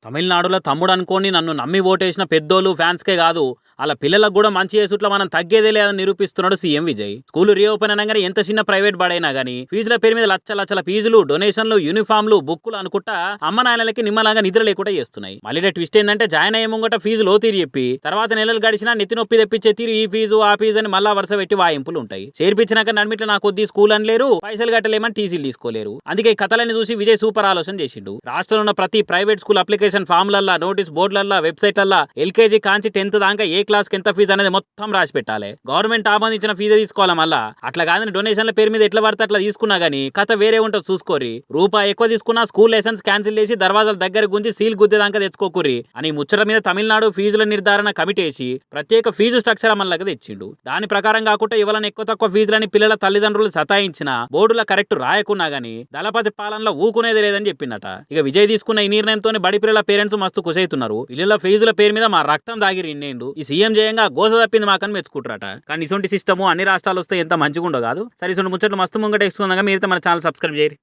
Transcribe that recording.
తమిళనాడులో తమ్ముడు అనుకోని నన్ను నమ్మి ఓటేసిన పెద్దోళ్ళు ఫ్యాన్స్కే కాదు అలా పిల్లలకు కూడా మంచి చేసుట్లా మనం తగ్గేదే లేదని నిరూపిస్తున్నాడు సీఎం విజయ్. స్కూల్ రీఓపెన్ అనగానే ఎంత చిన్న ప్రైవేట్ బడైనా గానీ ఫీజుల పేరు మీద లచ్చల ఫీజులు, డొనేషన్లు, యూనిఫామ్లు, బుక్కులు అనుకుంటా అమ్మ నాయనలకి నిమ్మలంగా నిద్ర లేకుండా చేస్తున్నాయి. మళ్ళీ ట్విస్ట్ ఏంటంటే జాయిన్ అయ్యే ముంగట ఫీజు లోతీరు చెప్పి తర్వాత నెలలు గడిచినా నెత్తి నొప్పి తెప్పించే తీరు ఈ ఫీజు ఆ ఫీజు అని మళ్ళా వరుస పెట్టి వాయింపులు ఉంటాయి. చేర్పించినాక నడిమిట్ల నా కొద్ది స్కూల్ అని లేరు, పైసలు కట్టలేమని టీసీలు తీసుకోలేరు. అందుకే ఈ కథలని చూసి విజయ్ సూపర్ ఆలోచన చేసిండు. రాష్ట్రంలో ఉన్న ప్రతి ప్రైవేట్ స్కూల్ అప్లికేషన్ ఫామ్లల్లా, నోటీస్ బోర్డులల్లా, వెబ్సైట్లల్లా ఎల్కేజీ కాంచి 10th దాకా ఏ క్లాస్ ఎంత ఫీజు అనేది మొత్తం రాసి పెట్టాలి. గవర్నమెంట్ ఆమోదించిన ఫీజే తీసుకోవాలి. మళ్ళా అట్లా కాదని డొనేషన్ల పేరు మీద ఎట్లా పడితే అట్లా తీసుకున్నా గానీ కథ వేరే ఉంటుంది చూసుకోరి. రూపాయి ఎక్కువ తీసుకున్నా స్కూల్ లైసెన్స్ క్యాన్సిల్ చేసి దర్వాజాల దగ్గర గుంచి సీల్ గుద్దేదాకా తెచ్చుకోకుర్రి అని ముచ్చట మీద తమిళనాడు ఫీజుల నిర్ధారణ కమిటీ వేసి ప్రత్యేక ఫీజు స్ట్రక్చర్ అమల్లోకి తెచ్చిండు. దాని ప్రకారం కాకుండా ఇవ్వాలని ఎక్కువ తక్కువ ఫీజులని పిల్లల తల్లిదండ్రులు సతాయించిన బోర్డుల కరెక్ట్ రాయకున్నా గానీ దళపతి పాలనలో ఊకునేది లేదని చెప్పిందట. ఇక విజయ్ తీసుకున్న ఈ నిర్ణయంతో బడి పిల్లల పేరెంట్స్ మస్తు కుసైతున్నారు. పిల్లల ఫీజుల పేరు మీద మా రక్తం దాగిరి ఇన్నేండు ఈ సీఎం జయంగా గోస తప్పింది మాకని మెచ్చుకుంటారట. కానీ ఇటువంటి సిస్టము అన్ని రాష్ట్రాలు వస్తే ఎంత మంచిగా ఉండో కాదు. సరే ఇటువంటి ముచ్చట్లు మస్తు ముంగట ఎక్స్కుందాగా మీరైతే మన ఛానల్ సబ్స్క్రైబ్ చేయరు.